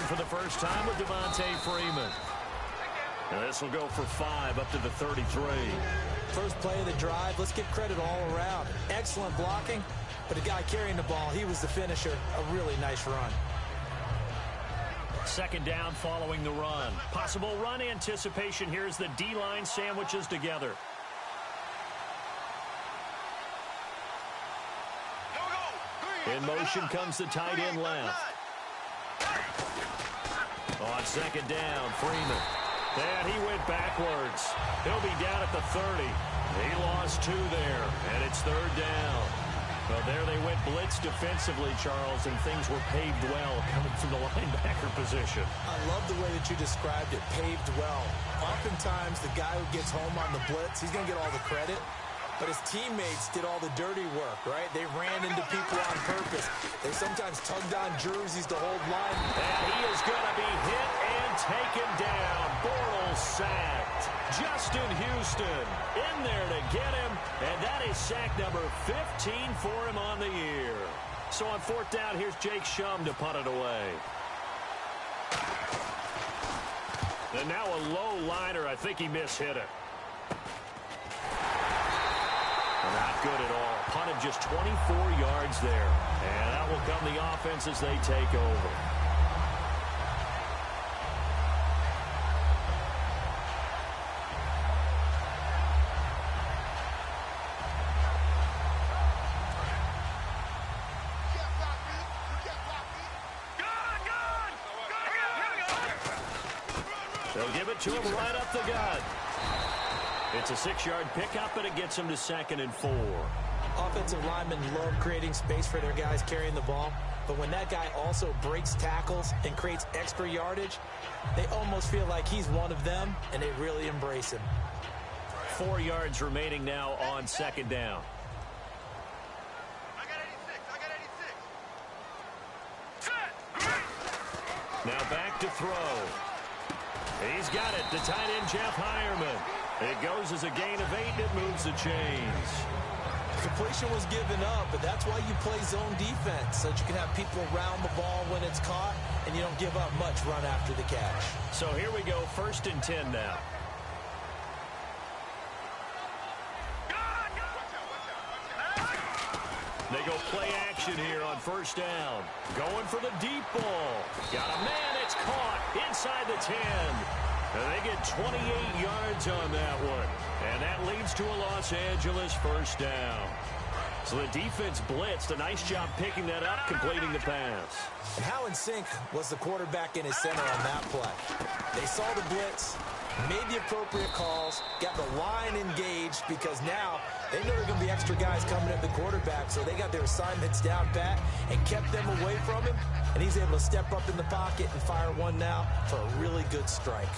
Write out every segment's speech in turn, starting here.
for the first time with Devontae Freeman. And this will go for 5 up to the 33. First play of the drive, let's give credit all around. Excellent blocking, but the guy carrying the ball, he was the finisher. A really nice run. Second down following the run. Possible run anticipation here as the D-line sandwiches together. In motion comes the tight end left. On second down, Freeman. And he went backwards. He'll be down at the 30. He lost 2 there, and it's third down. Well, there they went blitz defensively, Charles, and things were paved well coming from the linebacker position. I love the way that you described it, paved well. Oftentimes, the guy who gets home on the blitz, he's going to get all the credit. But his teammates did all the dirty work, right? They ran into people on purpose. They sometimes tugged on jerseys to hold line. And he is going to be hit and taken down. Bortles sacked. Justin Houston in there to get him. And that is sack number 15 for him on the year. So on fourth down, here's Jake Shum to punt it away. And now a low liner. I think he mishit it. Not good at all. Punted just 24 yards there. And that will come the offense as they take over. They'll give it to him right up the gut. It's a 6-yard pickup, and it gets him to 2nd and 4. Offensive linemen love creating space for their guys carrying the ball, but when that guy also breaks tackles and creates extra yardage, they almost feel like he's one of them, and they really embrace him. 4 yards remaining now on second down. I got 86. Now back to throw. He's got it. The tight end, Jeff Heuerman. It goes as a gain of 8. It moves the chains. Completion was given up, but that's why you play zone defense, so that you can have people around the ball when it's caught, and you don't give up much run after the catch. So here we go, 1st and 10 now. They go play action here on first down. Going for the deep ball. Got a man. It's caught inside the 10. And they get 28 yards on that one. And that leads to a Los Angeles first down. So the defense blitzed. A nice job picking that up, completing the pass. And how in sync was the quarterback in his center on that play? They saw the blitz, made the appropriate calls, got the line engaged, because now they know there are going to be extra guys coming at the quarterback, so they got their assignments down pat and kept them away from him, and he's able to step up in the pocket and fire one now for a really good strike.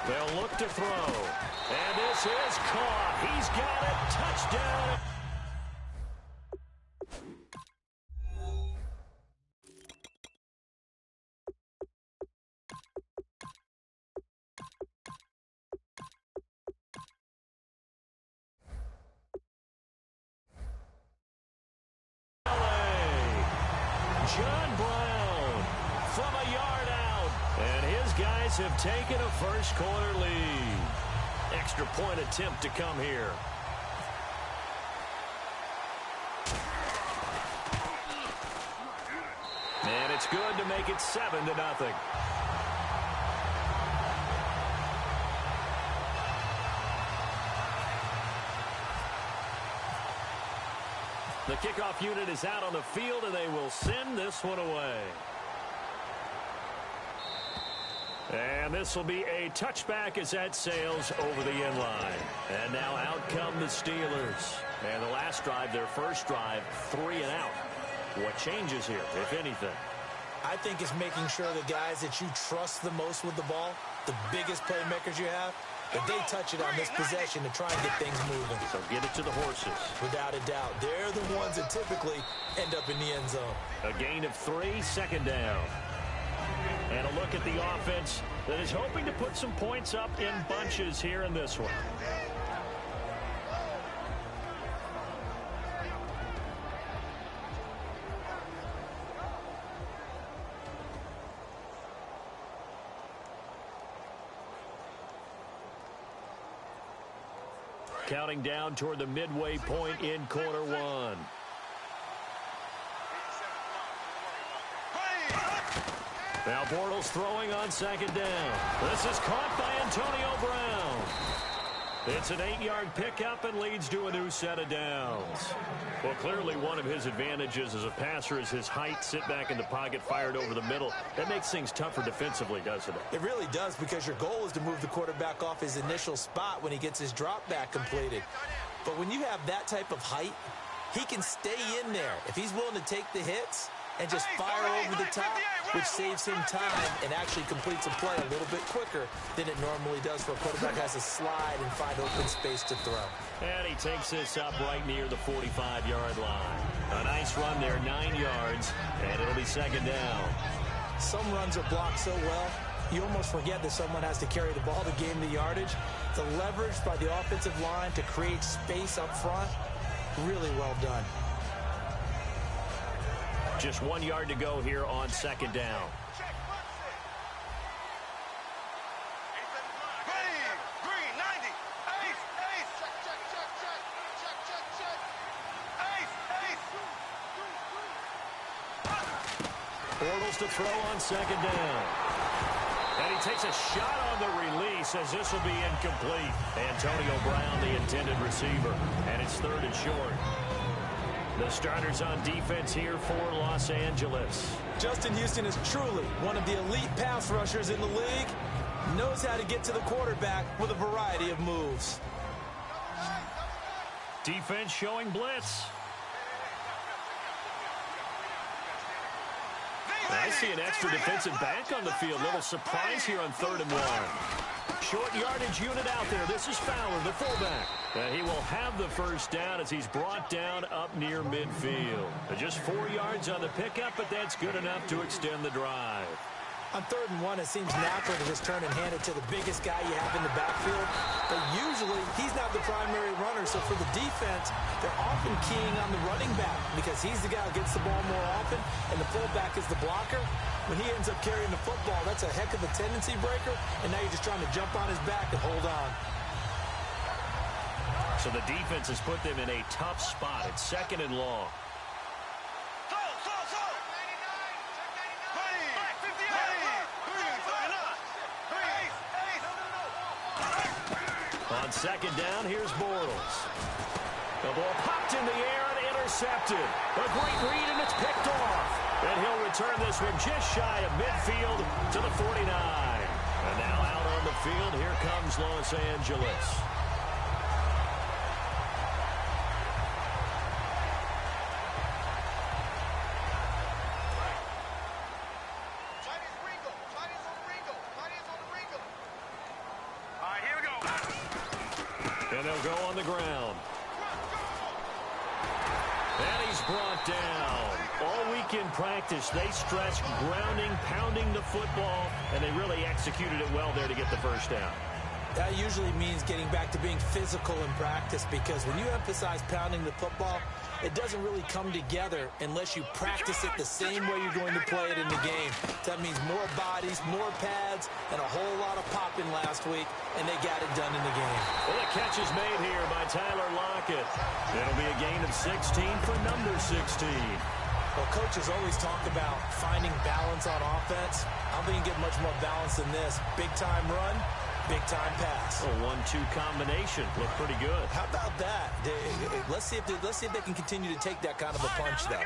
They'll look to throw. And this is caught. He's got it. Touchdown. John Brown from a yard out. And his guys have taken a first-quarter lead. Extra point attempt to come here. And it's good to make it 7-0. The kickoff unit is out on the field, and they will send this one away. And this will be a touchback as that sails over the end line. And now out come the Steelers. And the last drive, their first drive, 3 and out. What changes here, if anything? I think it's making sure the guys that you trust the most with the ball, the biggest playmakers you have, that they touch it on this possession to try and get things moving. So get it to the horses. Without a doubt. They're the ones that typically end up in the end zone. A gain of 3, second down. And a look at the offense that is hoping to put some points up in bunches here in this one. Counting down toward the midway point in quarter one. Now Bortles throwing on second down. This is caught by Antonio Brown. It's an 8-yard pickup and leads to a new set of downs. Well, clearly one of his advantages as a passer is his height. Sit back in the pocket, fired over the middle. That makes things tougher defensively, doesn't it? It really does, because your goal is to move the quarterback off his initial spot when he gets his drop back completed. But when you have that type of height, he can stay in there. If he's willing to take the hits and just fire over the top, which saves him time and actually completes a play a little bit quicker than it normally does for a quarterback has to slide and find open space to throw. And he takes this up right near the 45-yard line. A nice run there, 9 yards, and it'll be second down. Some runs are blocked so well, you almost forget that someone has to carry the ball to gain the yardage. The leverage by the offensive line to create space up front, really well done. Just 1 yard to go here on second down. Green, 90. Ace. Check. Ace. Bortles to throw on second down. And he takes a shot on the release as this will be incomplete. Antonio Brown, the intended receiver, and it's third and short. The starters on defense here for Los Angeles. Justin Houston is truly one of the elite pass rushers in the league. Knows how to get to the quarterback with a variety of moves. Defense showing blitz. I see an extra defensive back on the field. Little surprise here on 3rd and 1. Short yardage unit out there. This is Fowler, the fullback. He will have the first down as he's brought down up near midfield. Just 4 yards on the pickup, but that's good enough to extend the drive. On 3rd and 1, it seems natural to just turn and hand it to the biggest guy you have in the backfield. But usually, he's not the primary runner. So for the defense, they're often keying on the running back because he's the guy who gets the ball more often, and the fullback is the blocker. When he ends up carrying the football, that's a heck of a tendency breaker, and now you're just trying to jump on his back and hold on. So the defense has put them in a tough spot. It's 2nd and long. On second down, here's Bortles. The ball popped in the air and intercepted. A great read, and it's picked off. And he'll return this one just shy of midfield to the 49. And now out on the field, here comes Los Angeles. And they'll go on the ground. And he's brought down. All week in practice, they stressed grounding, pounding the football, and they really executed it well there to get the first down. That usually means getting back to being physical in practice, because when you emphasize pounding the football, it doesn't really come together unless you practice it the same way you're going to play it in the game. That means more bodies, more pads, and a whole lot of popping last week, and they got it done in the game. Well, the catch is made here by Tyler Lockett. It'll be a gain of 16 for number 16. Well, coaches always talk about finding balance on offense. I don't think you get much more balance than this. Big-time run, big-time pass. A 1-2 combination. Look pretty good. How about that? Let's see if they can continue to take that kind of a punch, though.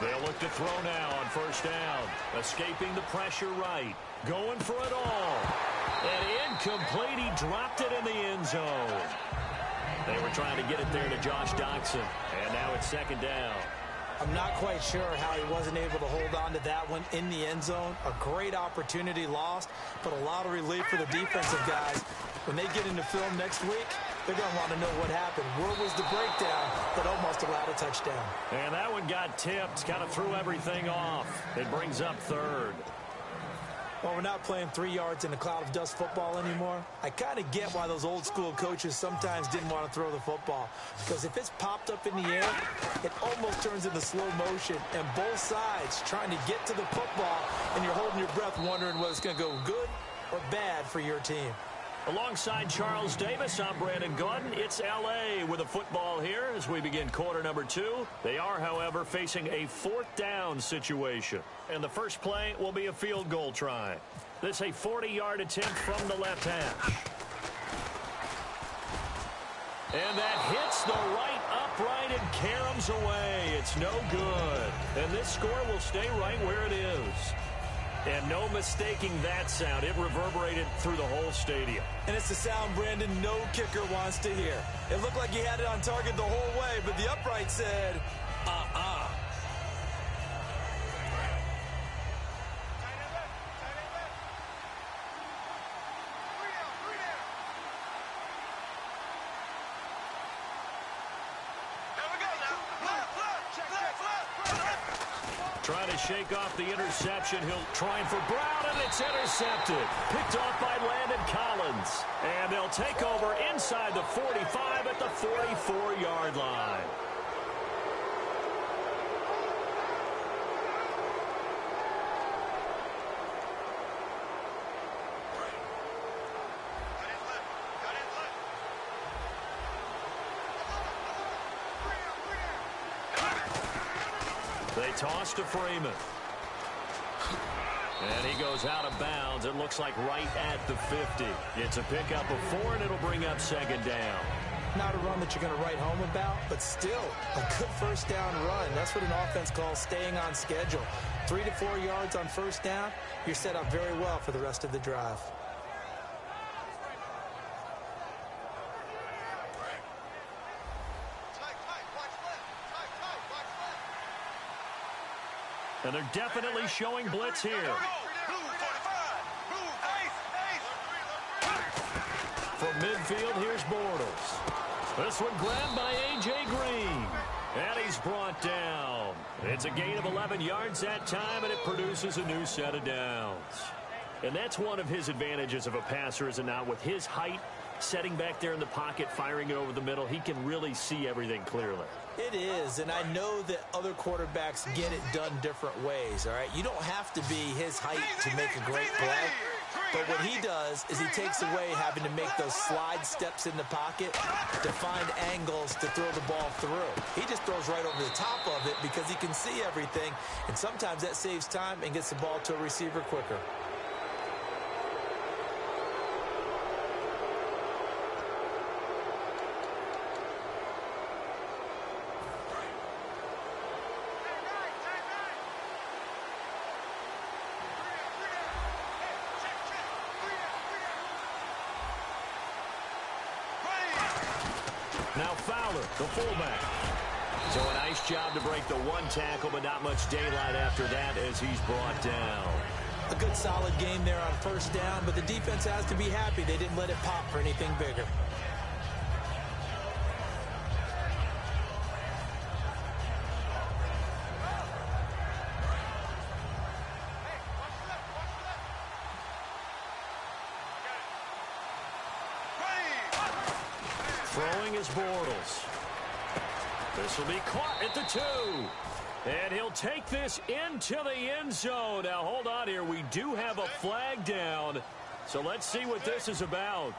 They'll look to throw now on first down. Escaping the pressure right. Going for it all. And incomplete. He dropped it in the end zone. They were trying to get it there to Josh Doxson. And now it's second down. I'm not quite sure how he wasn't able to hold on to that one in the end zone. A great opportunity lost, but a lot of relief for the defensive guys. When they get into film next week, they're going to want to know what happened. Where was the breakdown that almost allowed a touchdown? And that one got tipped, kind of threw everything off. It brings up third. Well, we're not playing 3 yards in a cloud of dust football anymore. I kind of get why those old school coaches sometimes didn't want to throw the football. Because if it's popped up in the air, it almost turns into slow motion. And both sides trying to get to the football, and you're holding your breath wondering whether it's going to go good or bad for your team. Alongside Charles Davis, I'm Brandon Gordon. It's L.A. with a football here as we begin quarter number 2. They are, however, facing a 4th down situation. And the first play will be a field goal try. This a 40-yard attempt from the left hash. And that hits the right upright and caroms away. It's no good. And this score will stay right where it is. And no mistaking that sound. It reverberated through the whole stadium. And it's the sound, Brandon, no kicker wants to hear. It looked like he had it on target the whole way, but the upright said, Trying to shake off the interception. He'll try for Brown, and it's intercepted. Picked off by Landon Collins. And they'll take over inside the 45 at the 44-yard line. They toss to Freeman. And he goes out of bounds. It looks like right at the 50. It's a pickup of 4, and it'll bring up 2nd down. Not a run that you're going to write home about, but still a good first down run. That's what an offense calls staying on schedule. 3 to 4 yards on first down, you're set up very well for the rest of the drive. And they're definitely showing blitz here. From midfield, here's Bortles. This one grabbed by A.J. Green. And he's brought down. It's a gain of 11 yards that time, and it produces a new set of downs. And that's one of his advantages of a passer, is it not? With his height, setting back there in the pocket, firing it over the middle, he can really see everything clearly. It is, and I know that other quarterbacks get it done different ways, all right? You don't have to be his height to make a great play, but what he does is he takes away having to make those slide steps in the pocket to find angles to throw the ball through. He just throws right over the top of it because he can see everything, and sometimes that saves time and gets the ball to a receiver quicker. Now Fowler, the fullback. So a nice job to break the 1 tackle, but not much daylight after that as he's brought down. A good solid game there on first down, but the defense has to be happy they didn't let it pop for anything bigger. Throwing is Bortles. This will be caught at the 2. And he'll take this into the end zone. Now, hold on here. We do have a flag down. So let's see what this is about.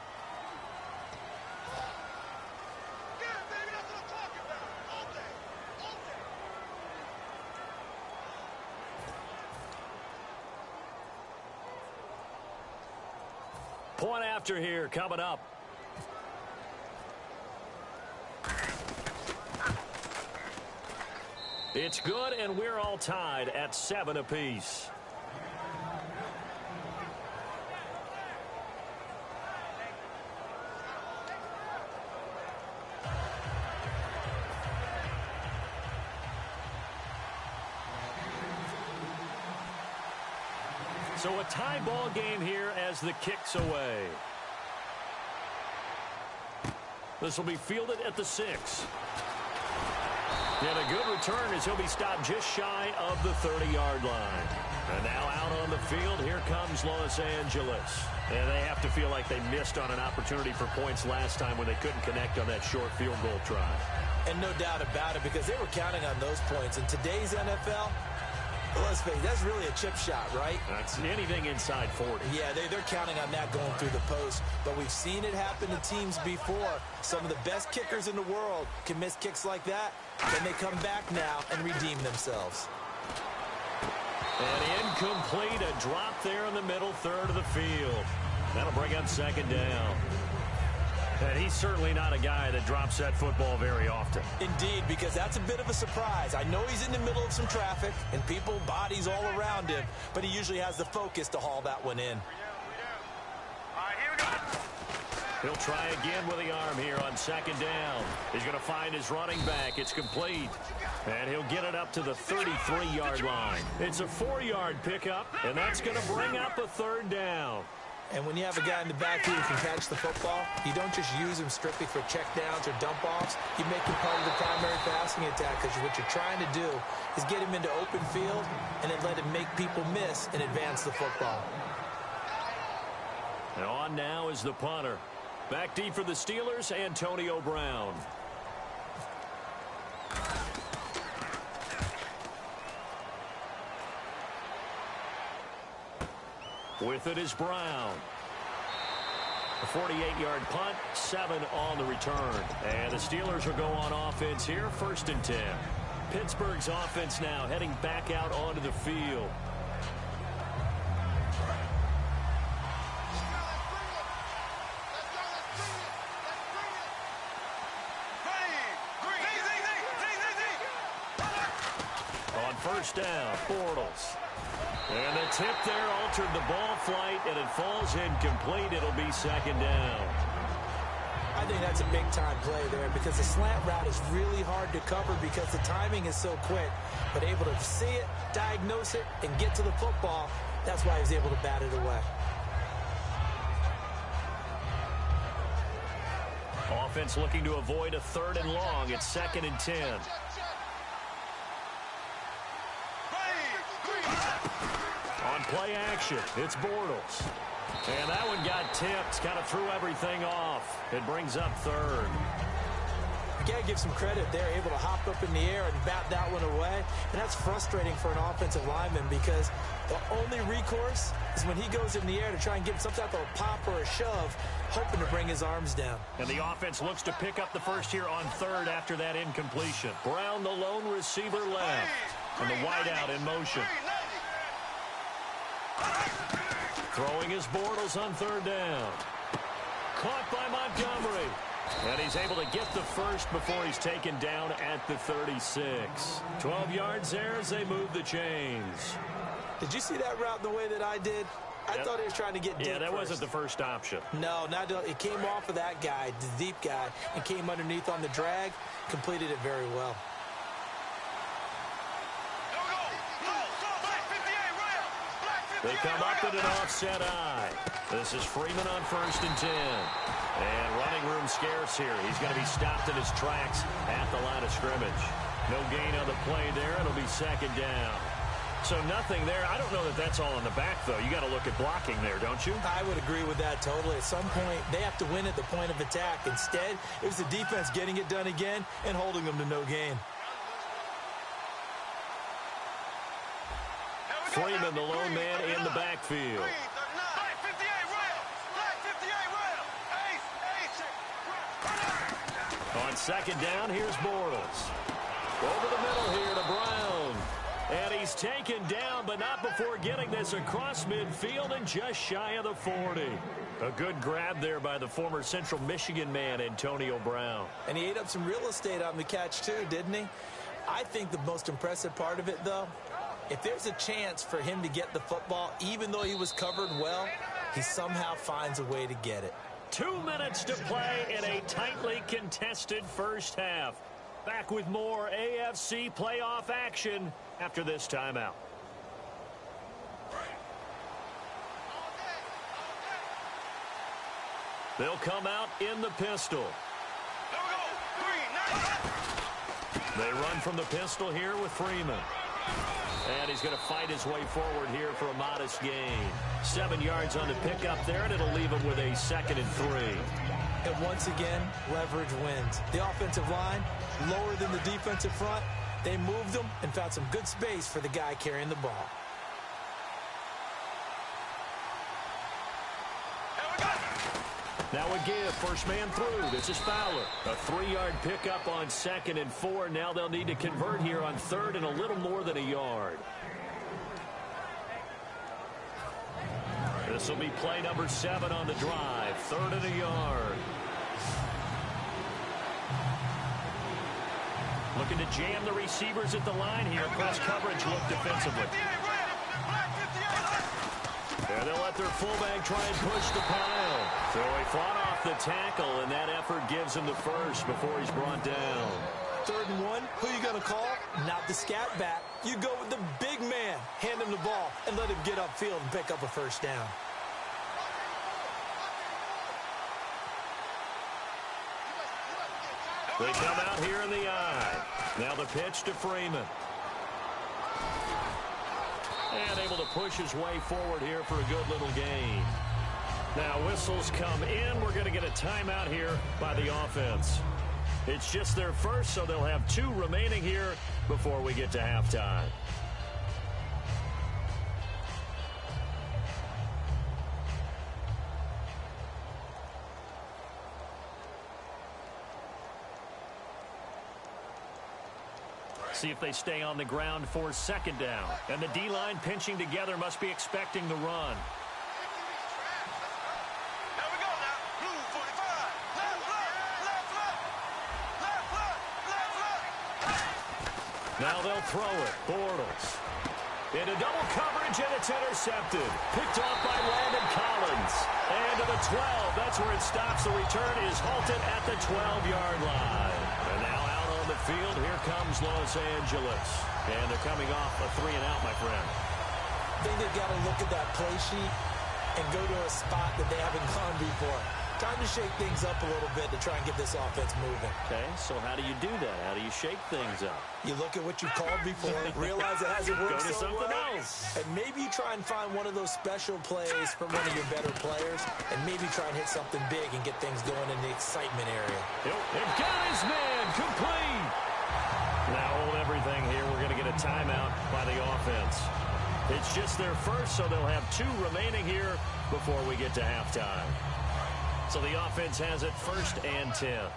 Point after here coming up. It's good, and we're all tied at 7 apiece. So a tie ball game here as the kick's away. This will be fielded at the 6. And a good return as he'll be stopped just shy of the 30-yard line. And now out on the field, here comes Los Angeles. And they have to feel like they missed on an opportunity for points last time when they couldn't connect on that short field goal try. And no doubt about it, because they were counting on those points. In today's NFL, let's face it, that's really a chip shot, right? That's anything inside 40. Yeah, they're counting on that going through the post. But we've seen it happen to teams before. Some of the best kickers in the world can miss kicks like that. Then they come back now and redeem themselves. And incomplete, a drop there in the middle third of the field. That'll bring up second down. And he's certainly not a guy that drops that football very often. Indeed, because that's a bit of a surprise. I know he's in the middle of some traffic and people, bodies all around him, but he usually has the focus to haul that one in. He'll try again with the arm here on second down. He's going to find his running back. It's complete. And he'll get it up to the 33-yard line. It's a 4-yard pickup, and that's going to bring up a third down. And when you have a guy in the backfield who can catch the football, you don't just use him strictly for checkdowns or dump-offs. You make him part of the primary passing attack, because what you're trying to do is get him into open field and then let him make people miss and advance the football. And on now is the punter. Back deep for the Steelers, Antonio Brown. With it is Brown. A 48-yard punt, 7 on the return. And the Steelers will go on offense here, 1st and 10. Pittsburgh's offense now heading back out onto the field. On 1st down, Bortles. And the tip there altered the ball flight, and it falls incomplete. It'll be second down. I think that's a big-time play there, because the slant route is really hard to cover because the timing is so quick. But able to see it, diagnose it, and get to the football, that's why he was able to bat it away. Offense looking to avoid a 3rd and long. It's 2nd and 10. On play action, it's Bortles. And that one got tipped, kind of threw everything off. It brings up 3rd. You got to give some credit there, able to hop up in the air and bat that one away. And that's frustrating for an offensive lineman, because the only recourse is when he goes in the air to try and give some type of a pop or a shove, hoping to bring his arms down. And the offense looks to pick up the first here on 3rd after that incompletion. Brown, the lone receiver, left. And the wideout in motion. Throwing his Bortles on 3rd down. Caught by Montgomery. And he's able to get the first before he's taken down at the 36. 12 yards there as they move the chains. Did you see that route the way that I did? I thought he was trying to get deep. Yeah, that wasn't the first option. No, not it came off of that guy, the deep guy, and came underneath on the drag. Completed it very well. They come up with an offset eye. This is Freeman on 1st and 10. And running room scarce here. He's going to be stopped in his tracks at the line of scrimmage. No gain on the play there. It'll be 2nd down. So nothing there. I don't know that that's all in the back, though. You got to look at blocking there, don't you? I would agree with that totally. At some point, they have to win at the point of attack. Instead, it was the defense getting it done again and holding them to no gain. Freeman, the lone man in the backfield. On 2nd down, here's Bortles. Over the middle here to Brown. And he's taken down, but not before getting this across midfield and just shy of the 40. A good grab there by the former Central Michigan man, Antonio Brown. And he ate up some real estate on the catch, too, didn't he? I think the most impressive part of it, though, if there's a chance for him to get the football, even though he was covered well, he somehow finds a way to get it. 2 minutes to play in a tightly contested first half. Back with more AFC playoff action after this timeout. They'll come out in the pistol. They run from the pistol here with Freeman. And he's going to fight his way forward here for a modest gain. 7 yards on the pickup there, and it'll leave him with a 2nd and 3. And once again, leverage wins. The offensive line, lower than the defensive front. They moved them and found some good space for the guy carrying the ball. Now a give, first man through. This is Fowler. A 3-yard pickup on 2nd and 4. Now they'll need to convert here on 3rd and a little more than a yard. This will be play number 7 on the drive. 3rd and a yard. Looking to jam the receivers at the line here. Press coverage look defensively. And they'll let their fullback try and push the pile. So he fought off the tackle, and that effort gives him the first before he's brought down. 3rd and 1, who you going to call? Not the scat back. You go with the big man. Hand him the ball and let him get upfield and pick up a first down. They come out here in the eye. Now the pitch to Freeman. And able to push his way forward here for a good little gain. Now whistles come in. We're going to get a timeout here by the offense. It's just their first, so they'll have 2 remaining here before we get to halftime. See if they stay on the ground for 2nd down. And the D-line pinching together must be expecting the run. Here we go now. Blue 45. Left. Now they'll throw it. Bortles. Into double coverage, and it's intercepted. Picked off by Landon Collins. And to the 12. That's where it stops. The return is halted at the 12-yard line. And now out on the field, here comes Los Angeles. And they're coming off a 3-and-out, my friend. I think they've got to look at that play sheet and go to a spot that they haven't gone before. Time to shake things up a little bit to try and get this offense moving. Okay, so how do you do that? How do you shake things up? You look at what you've called before, realize it hasn't worked Go to so something well, else. and maybe you try and find one of those special plays from one of your better players, and maybe try and hit something big and get things going in the excitement area. They've got his man complete. Now hold everything here. We're going to get a timeout by the offense. It's just their first, so they'll have 2 remaining here before we get to halftime. So the offense has it 1st and 10.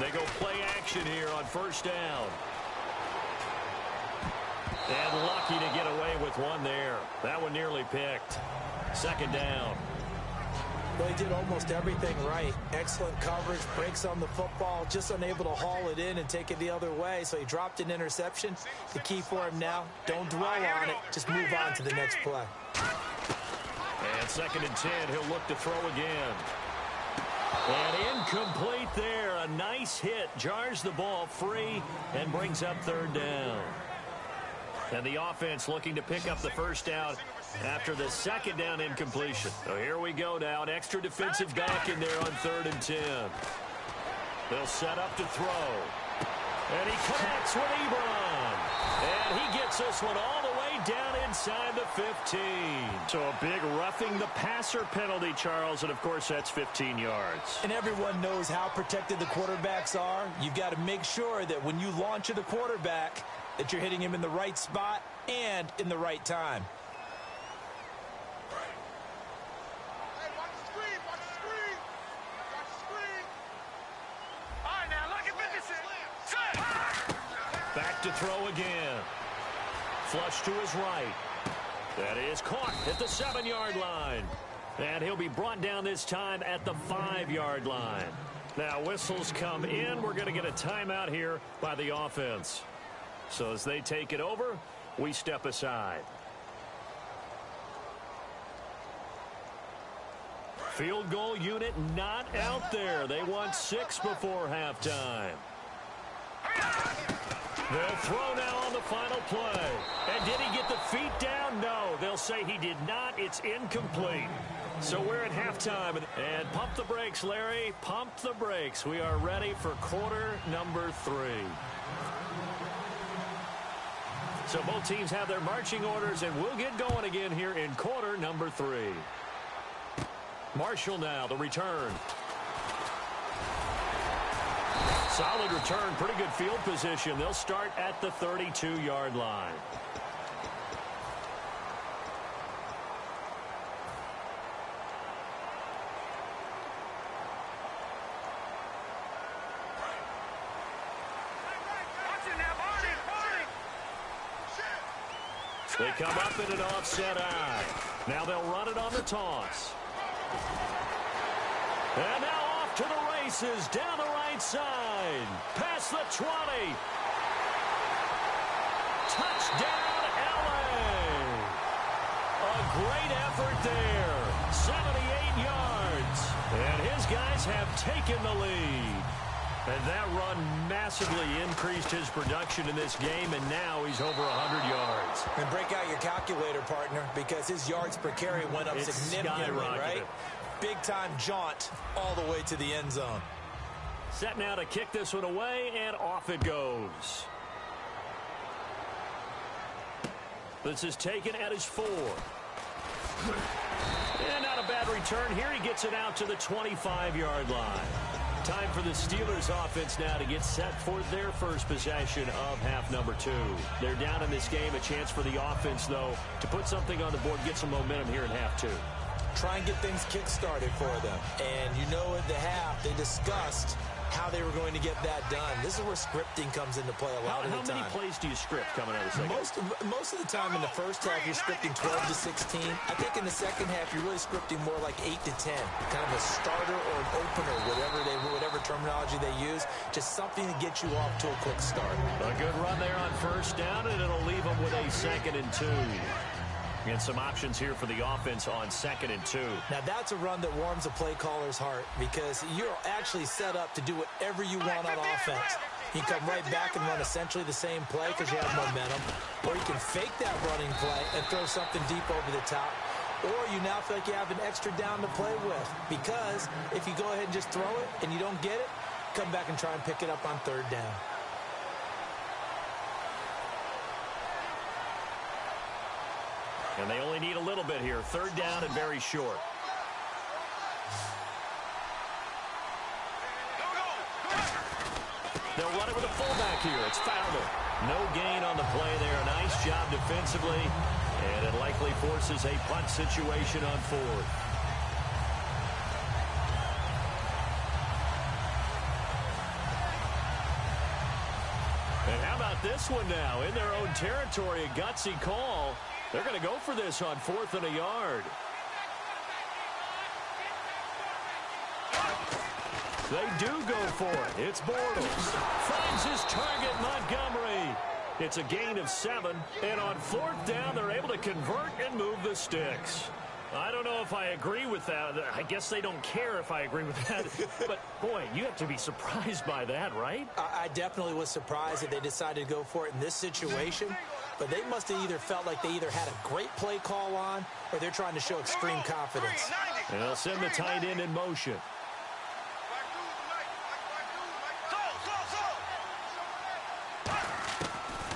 They go play action here on 1st down. And lucky to get away with one there. That one nearly picked. 2nd down. Well, he did almost everything right. Excellent coverage, breaks on the football, just unable to haul it in and take it the other way. So he dropped an interception. The key for him now, don't dwell on it. Just move on to the next play. And 2nd and 10, he'll look to throw again. And incomplete there. A nice hit. Jars the ball free and brings up 3rd down. And the offense looking to pick up the 1st down after the 2nd down incompletion. So here we go now. An extra defensive back in there on 3rd and 10. They'll set up to throw. And he connects with Ebron. And he gets this one all the way down inside the 15. So a big roughing the passer penalty, Charles. And, of course, that's 15 yards. And everyone knows how protected the quarterbacks are. You've got to make sure that when you launch at the quarterback, that you're hitting him in the right spot and in the right time. Back to throw again. Flush to his right. That is caught at the 7-yard line. And he'll be brought down this time at the 5-yard line. Now whistles come in. We're going to get a timeout here by the offense. So as they take it over, we step aside. Field goal unit not out there. They want 6 before halftime. They'll throw now on the final play. And did he get the feet down? No. They'll say he did not. It's incomplete. So we're at halftime. And pump the brakes, Larry. Pump the brakes. We are ready for quarter number 3. So both teams have their marching orders, and we'll get going again here in quarter number 3. Marshall now, the return. Solid return, pretty good field position. They'll start at the 32-yard line. They come up in an offset eye. Now they'll run it on the toss. And now off to the races, down the right side. Past the 20. Touchdown, LA. A great effort there. 78 yards. And his guys have taken the lead. And that run massively increased his production in this game, and now he's over 100 yards. And break out your calculator, partner, because his yards per carry went up significantly, right? Big-time jaunt all the way to the end zone. Set now to kick this one away, and off it goes. This is taken at his 4. And not a bad return here. He gets it out to the 25-yard line. Time for the Steelers offense now to get set for their first possession of half number 2. They're down in this game. A chance for the offense, though, to put something on the board, get some momentum here in half 2. Try and get things kick-started for them. And you know at the half, they discussed how they were going to get that done. This is where scripting comes into play a lot of the time. How many plays do you script coming out of the second? Most of the time in the first half, you're scripting 12 to 16. I think in the second half, you're really scripting more like 8 to 10. Kind of a starter or an opener, whatever terminology they use. Just something to get you off to a quick start. A good run there on first down, and it'll leave them with a 2nd and 2. And some options here for the offense on 2nd and 2. Now, that's a run that warms a play caller's heart because you're actually set up to do whatever you want on offense. You can come right back and run essentially the same play because you have momentum. Or you can fake that running play and throw something deep over the top. Or you now feel like you have an extra down to play with. Because if you go ahead and just throw it and you don't get it, come back and try and pick it up on 3rd down. And they only need a little bit here. 3rd down and very short. They'll run it with a fullback here. It's Fowler. No gain on the play there. Nice job defensively. And it likely forces a punt situation on 4th. And how about this one now? In their own territory, a gutsy call. They're going to go for this on 4th and a yard. They do go for it. It's Bortles. Finds his target, Montgomery. It's a gain of 7. And on 4th down, they're able to convert and move the sticks. I don't know if I agree with that. I guess they don't care if I agree with that. But, boy, you have to be surprised by that, right? I definitely was surprised that they decided to go for it in this situation. But they must have either felt like they either had a great play call on or they're trying to show extreme confidence. And they'll send the tight end in motion.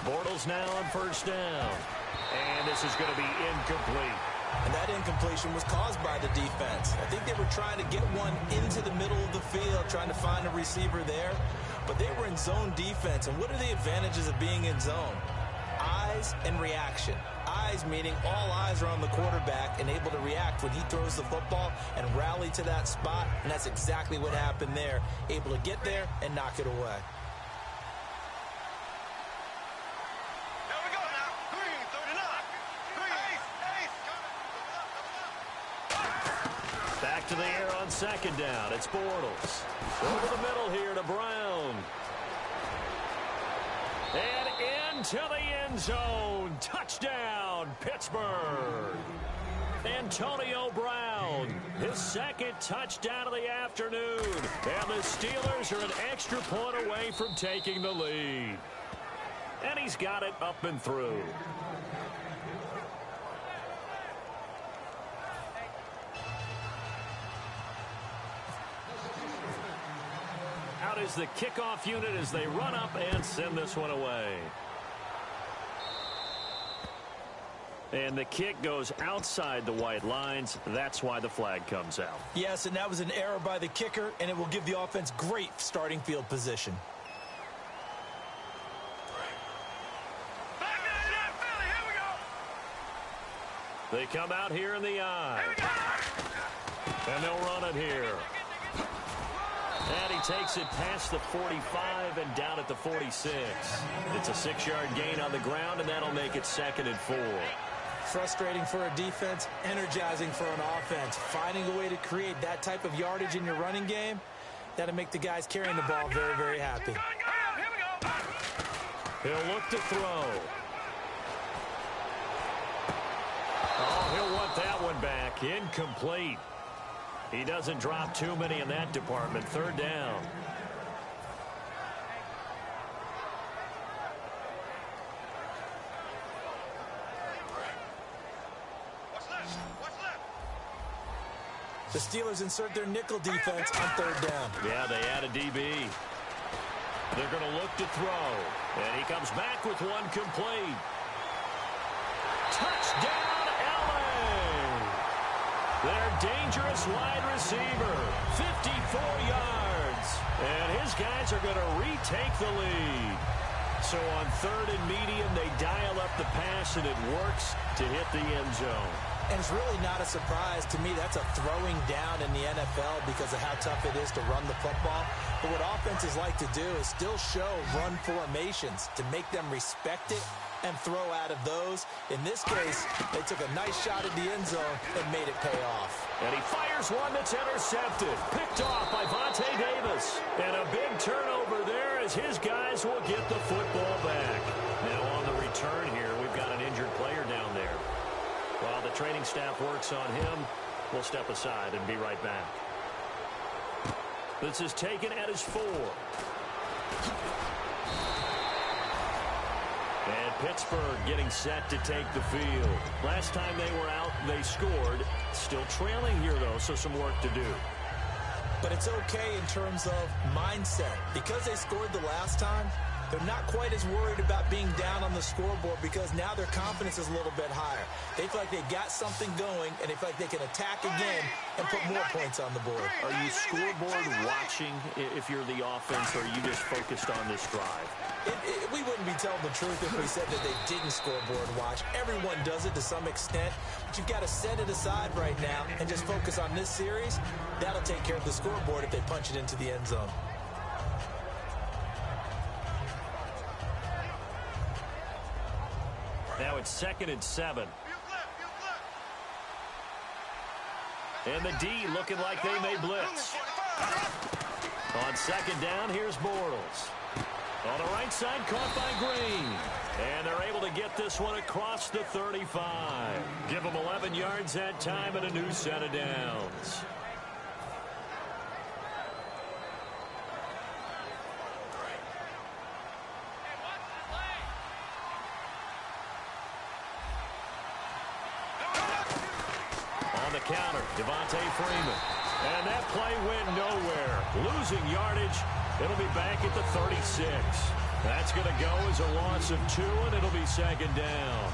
Bortles now on 1st down. And this is going to be incomplete. And that incompletion was caused by the defense. I think they were trying to get one into the middle of the field, trying to find a receiver there. But they were in zone defense. And what are the advantages of being in zone? Eyes and reaction. Eyes meaning all eyes are on the quarterback and able to react when he throws the football and rally to that spot. And that's exactly what happened there. Able to get there and knock it away. Back to the air on 2nd down. It's Bortles. Over the middle here to Brown. And into the end zone. Touchdown, Pittsburgh. Antonio Brown, his 2nd touchdown of the afternoon. And the Steelers are an extra point away from taking the lead. And he's got it up and through. Out is the kickoff unit as they run up and send this one away. And the kick goes outside the white lines. That's why the flag comes out. Yes, and that was an error by the kicker, and it will give the offense great starting field position. They come out here in the I. And they'll run it here. And he takes it past the 45 and down at the 46. It's a 6-yard gain on the ground, and that'll make it 2nd and 4. Frustrating for a defense, energizing for an offense. Finding a way to create that type of yardage in your running game, that'll make the guys carrying the ball very, very happy. He'll look to throw. Oh, he'll want that one back. Incomplete. He doesn't drop too many in that department. 3rd down. The Steelers insert their nickel defense on 3rd down. Yeah, they add a DB. They're going to look to throw. And he comes back with one complete. Touchdown, LA! Their dangerous wide receiver, 54 yards. And his guys are going to retake the lead. So on 3rd and medium, they dial up the pass, and it works to hit the end zone. And it's really not a surprise to me. That's a throwing down in the NFL because of how tough it is to run the football. But what offenses like to do is still show run formations to make them respect it and throw out of those. In this case, they took a nice shot at the end zone and made it pay off. And he fires one that's intercepted. Picked off by Vontae Davis. And a big turnover there as his guys will get the football back. Now on the return here, we've got an injured player down there. While the training staff works on him, we'll step aside and be right back. This is taken at his 4. And Pittsburgh getting set to take the field. Last time they were out, they scored. Still trailing here, though, so some work to do. But it's okay in terms of mindset. Because they scored the last time, they're not quite as worried about being down on the scoreboard because now their confidence is a little bit higher. They feel like they got something going, and they feel like they can attack again and put more points on the board. Are you scoreboard watching if you're the offense, or are you just focused on this drive? We wouldn't be telling the truth if we said that they didn't scoreboard watch. Everyone does it to some extent, but you've got to set it aside right now and just focus on this series. That'll take care of the scoreboard if they punch it into the end zone. Now it's 2nd and 7. And the D looking like they may blitz. On 2nd down, here's Bortles. On the right side, caught by Green. And they're able to get this one across the 35. Give them 11 yards that time and a new set of downs. Counter, Devontae Freeman. And that play went nowhere. Losing yardage. It'll be back at the 36. That's going to go as a loss of 2, and it'll be 2nd down.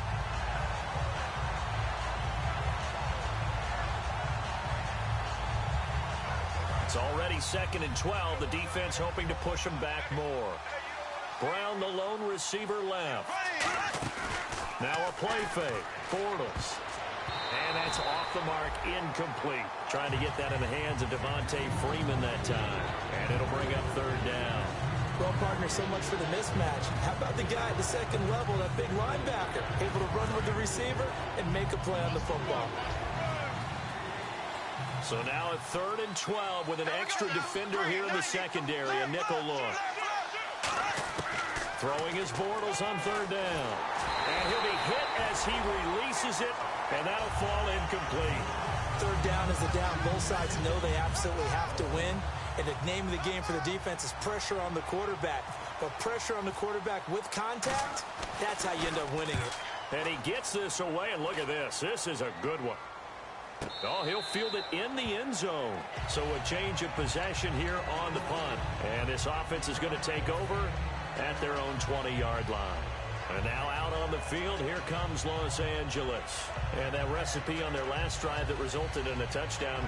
It's already 2nd and 12. The defense hoping to push them back more. Brown, the lone receiver, left. Now a play fake. Bortles. And that's off the mark, incomplete. Trying to get that in the hands of Devontae Freeman that time. And it'll bring up 3rd down. Well, partner, so much for the mismatch. How about the guy at the 2nd level, that big linebacker, able to run with the receiver and make a play on the football. So now at 3rd and 12 with an extra defender here in the secondary, a nickel look. Throwing his Bortles on 3rd down. And he'll be hit as he releases it. And that'll fall incomplete. 3rd down is the down. Both sides know they absolutely have to win. And the name of the game for the defense is pressure on the quarterback. But pressure on the quarterback with contact, that's how you end up winning it. And he gets this away, and look at this. This is a good one. Oh, he'll field it in the end zone. So a change of possession here on the punt. And this offense is going to take over at their own 20-yard line. And now out on the field, here comes Los Angeles. And that recipe on their last drive that resulted in a touchdown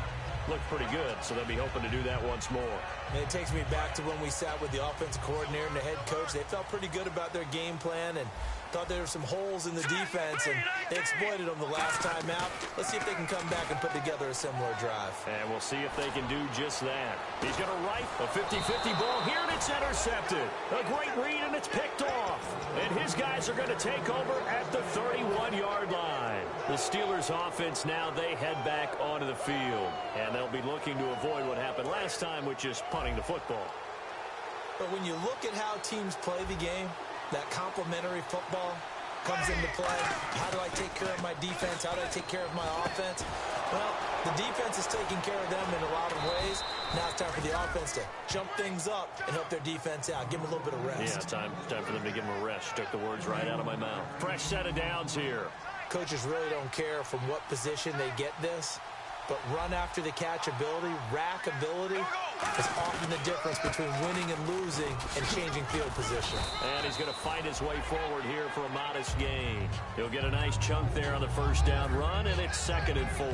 looked pretty good, so they'll be hoping to do that once more. And it takes me back to when we sat with the offensive coordinator and the head coach. They felt pretty good about their game plan and thought there were some holes in the defense, and they exploited them the last time out. Let's see if they can come back and put together a similar drive. And we'll see if they can do just that. He's going to right a 50-50 ball here, and it's intercepted. A great read, and it's picked off. And his guys are going to take over at the 31-yard line. The Steelers' offense now, they head back onto the field. And they'll be looking to avoid what happened last time, which is punting the football. But when you look at how teams play the game, that complementary football comes into play. How do I take care of my defense? How do I take care of my offense? Well, the defense is taking care of them in a lot of ways. Now it's time for the offense to jump things up and help their defense out. Give them a little bit of rest. Yeah, time for them to give them a rest. Took the words right out of my mouth. Fresh set of downs here. Coaches really don't care from what position they get this, but run after the catch ability, rack ability, is often the difference between winning and losing and changing field position. And he's going to fight his way forward here for a modest gain. He'll get a nice chunk there on the first down run, and it's 2nd and 4.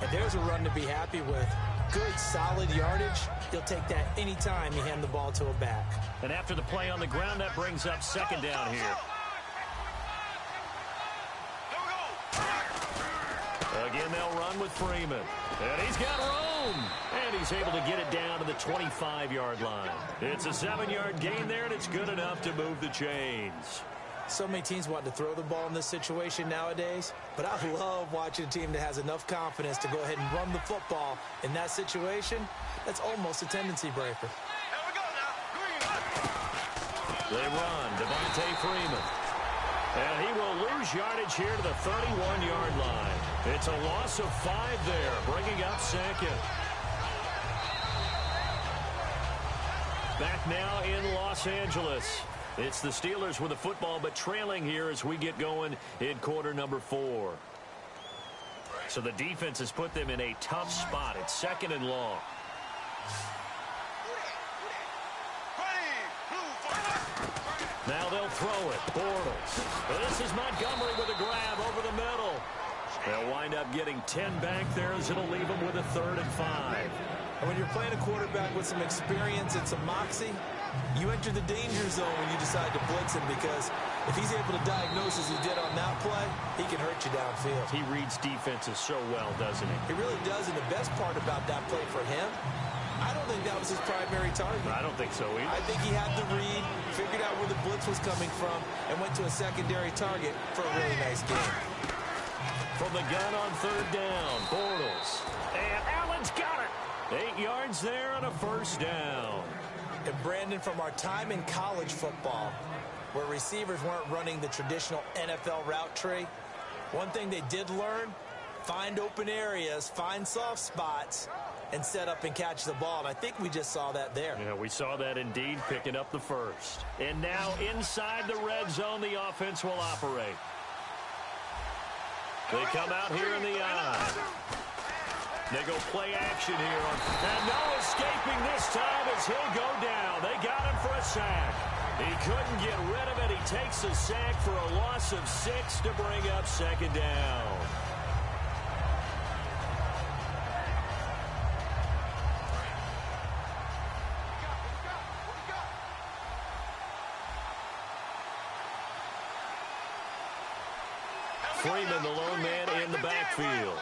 And there's a run to be happy with. Good, solid yardage. He'll take that anytime you hand the ball to a back. And after the play on the ground, that brings up 2nd down here. Again, they'll run with Freeman. And he's got room. And he's able to get it down to the 25-yard line. It's a 7-yard gain there, and it's good enough to move the chains. So many teams want to throw the ball in this situation nowadays, but I love watching a team that has enough confidence to go ahead and run the football in that situation. That's almost a tendency breaker. They run. Devontae Freeman. And he will lose yardage here to the 31-yard line. It's a loss of 5 there, bringing up 2nd. Back now in Los Angeles. It's the Steelers with the football, but trailing here as we get going in quarter number 4. So the defense has put them in a tough spot. It's 2nd and long. Now they'll throw it. Bortles. This is Montgomery with a grab over the middle. They'll wind up getting 10 back there as it'll leave them with a 3rd and 5. And when you're playing a quarterback with some experience and some moxie, you enter the danger zone when you decide to blitz him, because if he's able to diagnose as he did on that play, he can hurt you downfield. He reads defenses so well, doesn't he? He really does, and the best part about that play for him, I don't think that was his primary target. I don't think so either. I think he had the read, figured out where the blitz was coming from, and went to a secondary target for a really nice game. From the gun on 3rd down, Bortles. And Allen's got it. 8 yards there on a 1st down. And Brandon, from our time in college football, where receivers weren't running the traditional NFL route tree, one thing they did learn, find open areas, find soft spots, and set up and catch the ball. And I think we just saw that there. Yeah, we saw that indeed, picking up the 1st. And now inside the red zone, the offense will operate. They come out here in the eye. They go play action here. And no escaping this time as he'll go down. They got him for a sack. He couldn't get rid of it. He takes a sack for a loss of 6 to bring up 2nd down. Freeman, the lone man in the backfield.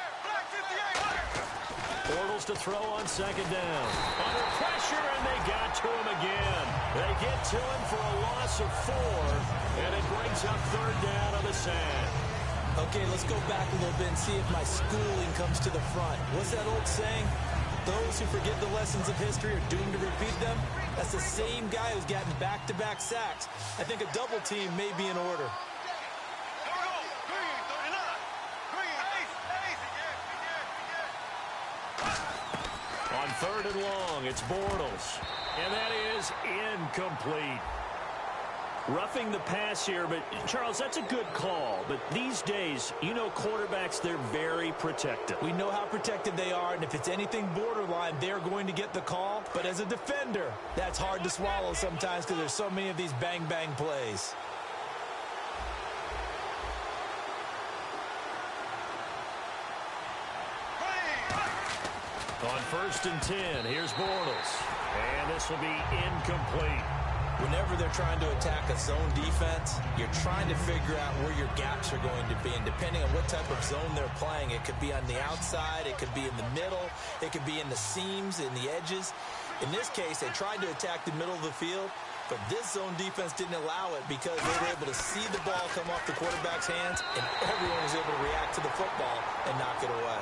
Bortles to throw on 2nd down. Under pressure, and they got to him again. They get to him for a loss of 4, and it brings up 3rd down on the sack. Okay, let's go back a little bit and see if my schooling comes to the front. What's that old saying? Those who forget the lessons of history are doomed to repeat them. That's the same guy who's gotten back-to-back sacks. I think a double team may be in order. On 3rd and long, it's Bortles. And that is incomplete. Roughing the pass here, but Charles, that's a good call. But these days, you know quarterbacks, they're very protective. We know how protective they are, and if it's anything borderline, they're going to get the call. But as a defender, that's hard to swallow sometimes because there's so many of these bang-bang plays. On 1st and 10, here's Bortles. And this will be incomplete. Whenever they're trying to attack a zone defense, you're trying to figure out where your gaps are going to be. And depending on what type of zone they're playing, it could be on the outside, it could be in the middle, it could be in the seams, in the edges. In this case, they tried to attack the middle of the field, but this zone defense didn't allow it because they were able to see the ball come off the quarterback's hands, and everyone was able to react to the football and knock it away.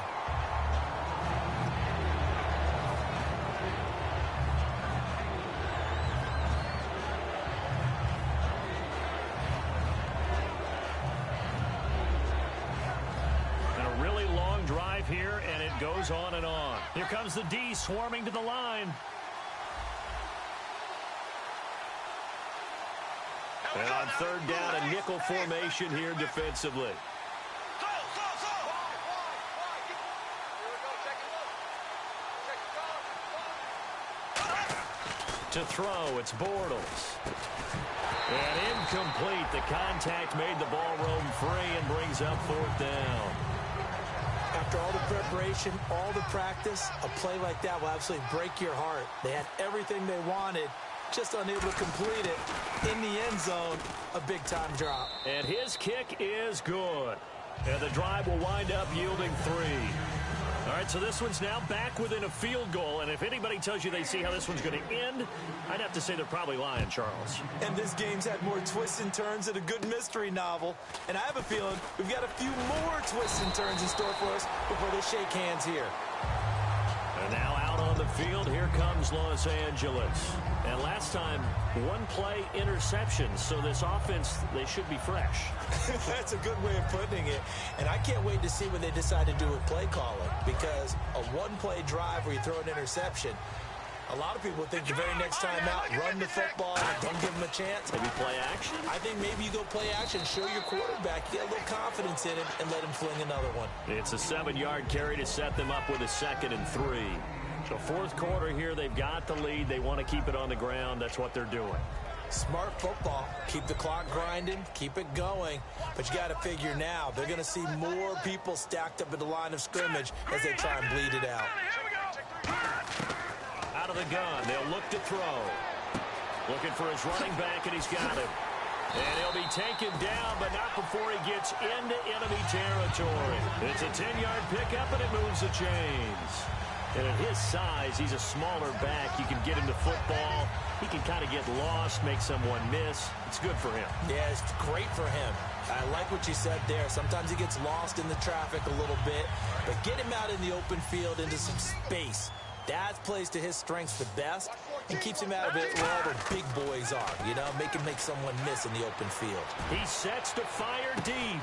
Here, and it goes on and on. Here comes the D swarming to the line. And on 3rd down, a nickel formation here defensively. To throw, it's Bortles. And incomplete. The contact made the ball roam free and brings up 4th down. After all the preparation, all the practice, a play like that will absolutely break your heart. They had everything they wanted, just unable to complete it. In the end zone, a big-time drop. And his kick is good. And the drive will wind up yielding 3. All right, so this one's now back within a field goal. And if anybody tells you they see how this one's going to end, I'd have to say they're probably lying, Charles. And this game's had more twists and turns than a good mystery novel. And I have a feeling we've got a few more twists and turns in store for us before they shake hands here. And now out on the field, here comes Los Angeles. And last time, 1 play interception, so this offense, they should be fresh. That's a good way of putting it. And I can't wait to see what they decide to do with play calling, because a 1-play drive where you throw an interception, a lot of people think the very next time out, run the football, don't give them a chance. Maybe play action? I think maybe you go play action, show your quarterback, get a little confidence in him, and let him fling another one. It's a 7-yard carry to set them up with a 2nd and 3. So 4th quarter here, they've got the lead. They want to keep it on the ground. That's what they're doing. Smart football. Keep the clock grinding. Keep it going. But you got to figure now, they're going to see more people stacked up at the line of scrimmage as they try and bleed it out. Out of the gun. They'll look to throw. Looking for his running back, and he's got him. And he'll be taken down, but not before he gets into enemy territory. It's a 10-yard pickup, and it moves the chains. And at his size, he's a smaller back. You can get him to football. He can kind of get lost, make someone miss. It's good for him. Yeah, it's great for him. I like what you said there. Sometimes he gets lost in the traffic a little bit, but get him out in the open field into some space. That plays to his strengths the best and keeps him out of it where all the big boys are, you know, make someone miss in the open field. He sets to fire deep.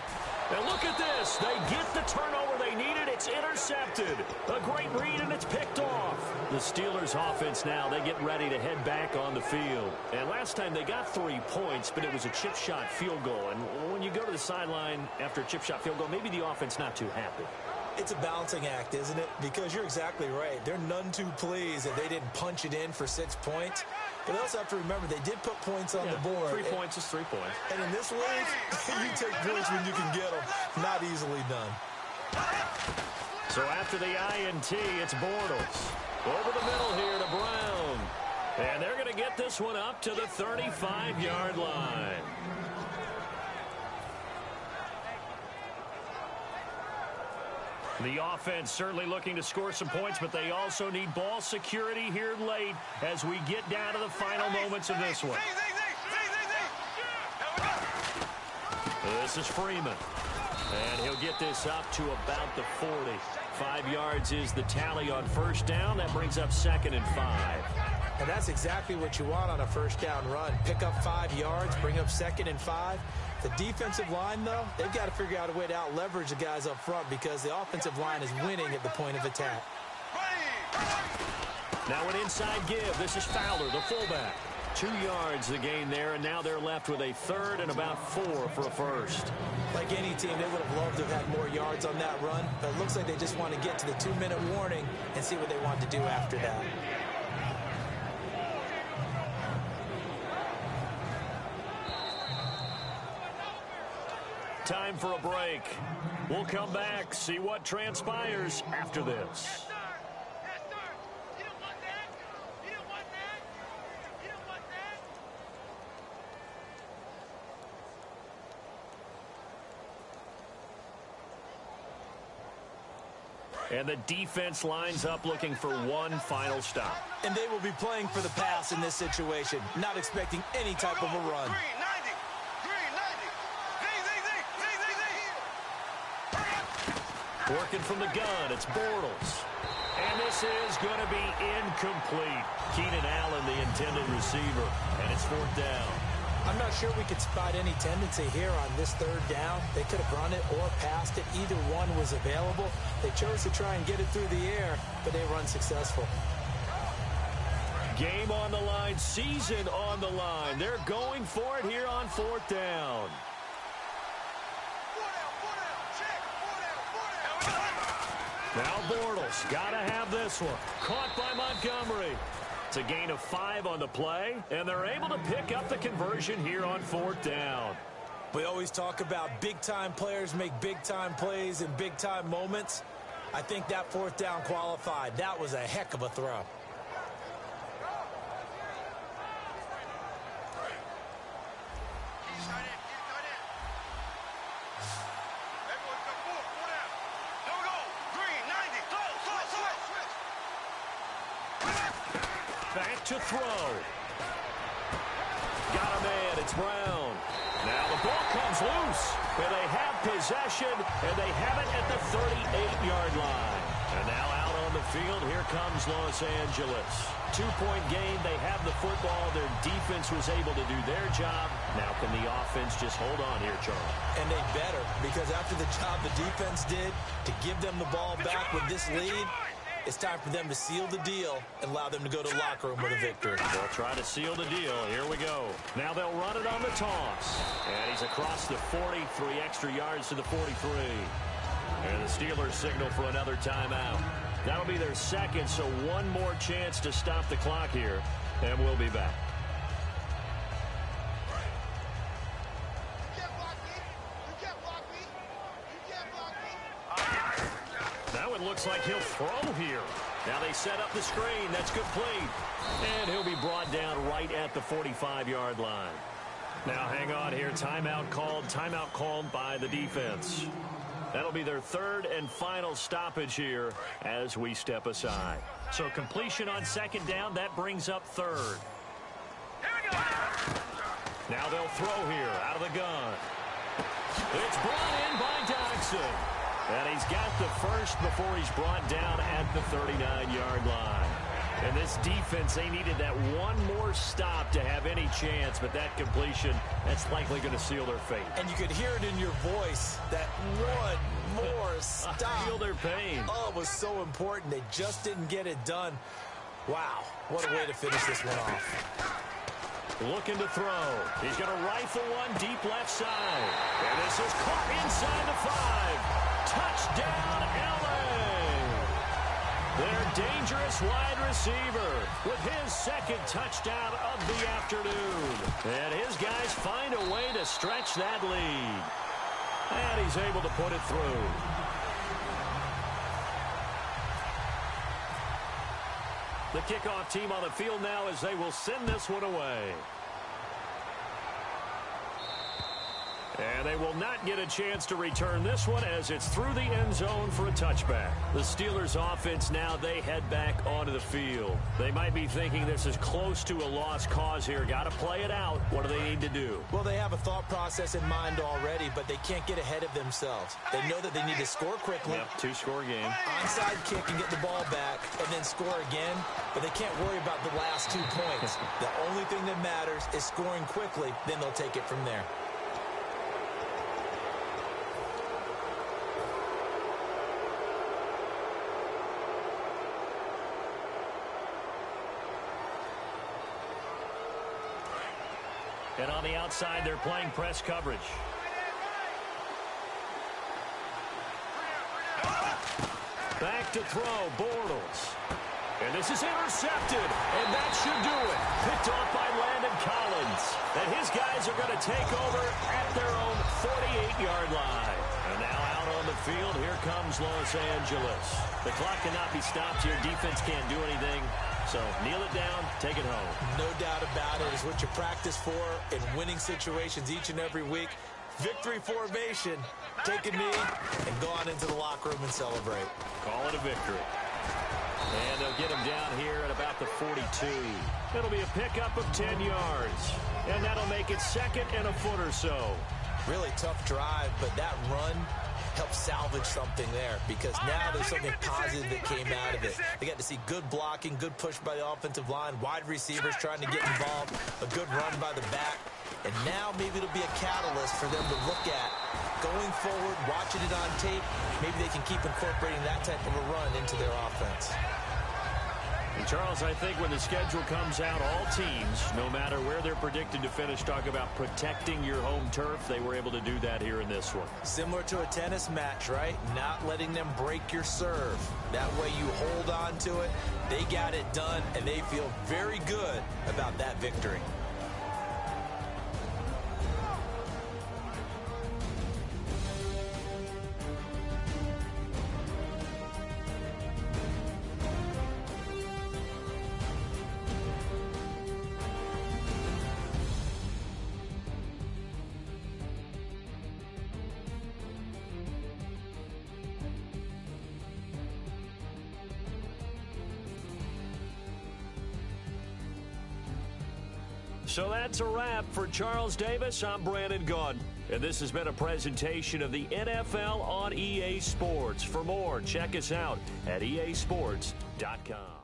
And look at this. They get the turnover they needed. It's intercepted. A great read, and it's picked off. The Steelers' offense now, they get ready to head back on the field. And last time they got 3 points, but it was a chip shot field goal. And when you go to the sideline after a chip shot field goal, maybe the offense not too happy. It's a balancing act, isn't it? Because you're exactly right. They're none too pleased that they didn't punch it in for 6 points. But they also have to remember they did put points on the board. 3 points is 3 points. And in this league, you take points when you can get them. Not easily done. So after the INT, it's Bortles. Over the middle here to Brown. And they're going to get this one up to the 35-yard line. The offense certainly looking to score some points, but they also need ball security here late as we get down to the final moments of this one. This is Freeman. And he'll get this up to about the 40. 5 yards is the tally on 1st down. That brings up 2nd and 5. And that's exactly what you want on a 1st down run. Pick up 5 yards, bring up 2nd and 5. The defensive line, though, they've got to figure out a way to out-leverage the guys up front because the offensive line is winning at the point of attack. Now an inside give. This is Fowler, the fullback. 2 yards the gain there, and now they're left with a third and about 4 for a first. Like any team, they would have loved to have had more yards on that run, but it looks like they just want to get to the 2-minute warning and see what they want to do after that. Time for a break. We'll come back, see what transpires after this. And the defense lines up looking for one final stop. And they will be playing for the pass in this situation, not expecting any type of a run. Working from the gun, it's Bortles. And this is going to be incomplete. Keenan Allen, the intended receiver, and it's 4th down. I'm not sure we could spot any tendency here on this 3rd down. They could have run it or passed it. Either one was available. They chose to try and get it through the air, but they were unsuccessful. Game on the line, season on the line. They're going for it here on 4th down. Now Bortles, gotta have this one. Caught by Montgomery. It's a gain of 5 on the play, and they're able to pick up the conversion here on 4th down. We always talk about big-time players make big-time plays in big-time moments. I think that 4th down qualified. That was a heck of a throw. Back to throw. Got a man. It's Brown. Now the ball comes loose. And they have possession, and they have it at the 38-yard line. And now out on the field, here comes Los Angeles. 2-point game. They have the football. Their defense was able to do their job. Now can the offense just hold on here, Charlie? And they better, because after the job the defense did to give them the ball back with this lead, it's time for them to seal the deal and allow them to go to the locker room with a victory. They'll try to seal the deal. Here we go. Now they'll run it on the toss. And he's across the 40, 3 extra yards to the 43. And the Steelers signal for another timeout. That'll be their second, so one more chance to stop the clock here. And we'll be back. Now it looks like he'll throw here. Now they set up the screen. That's complete. And he'll be brought down right at the 45-yard line. Now hang on here. Timeout called by the defense. That'll be their 3rd and final stoppage here as we step aside. So completion on 2nd down, that brings up 3rd. Now they'll throw here out of the gun. It's brought in by Dodson. And he's got the first before he's brought down at the 39-yard line. And this defense, they needed that one more stop to have any chance, but that completion, that's likely going to seal their fate. And you could hear it in your voice, that one more stop. I feel their pain. Oh, it was so important. They just didn't get it done. Wow, what a way to finish this one off. Looking to throw. He's going to rifle one deep left side. And this is caught inside the 5. Touchdown, LA! Their dangerous wide receiver with his 2nd touchdown of the afternoon. And his guys find a way to stretch that lead. And he's able to put it through. The kickoff team on the field now as they will send this one away. And they will not get a chance to return this one as it's through the end zone for a touchback. The Steelers offense now, they head back onto the field. They might be thinking this is close to a lost cause here. Got to play it out. What do they need to do? Well, they have a thought process in mind already, but they can't get ahead of themselves. They know that they need to score quickly. Yep, 2-score game. Onside kick and get the ball back and then score again, but they can't worry about the last 2 points. The only thing that matters is scoring quickly, then they'll take it from there. And on the outside, they're playing press coverage. Back to throw, Bortles. And this is intercepted, and that should do it. Picked off by Landon Collins. And his guys are going to take over at their own 48-yard line. And now out on the field, here comes Los Angeles. The clock cannot be stopped here. Defense can't do anything. So kneel it down, take it home. No doubt about it. It's what you practice for in winning situations each and every week. Victory formation. Take a knee and go on into the locker room and celebrate. Call it a victory. And they'll get him down here at about the 42. It'll be a pickup of 10 yards. And that'll make it second and a foot or so. Really tough drive, but that run helped salvage something there because now there's something positive that came out of it. They got to see good blocking, good push by the offensive line, wide receivers trying to get involved, a good run by the back. And now maybe it'll be a catalyst for them to look at going forward, watching it on tape. Maybe they can keep incorporating that type of a run into their offense. And Charles, I think when the schedule comes out, all teams, no matter where they're predicted to finish, talk about protecting your home turf. They were able to do that here in this one. Similar to a tennis match, right? Not letting them break your serve. That way you hold on to it. They got it done, and they feel very good about that victory. So that's a wrap for Charles Davis. I'm Brandon Gaudin. And this has been a presentation of the NFL on EA Sports. For more, check us out at easports.com.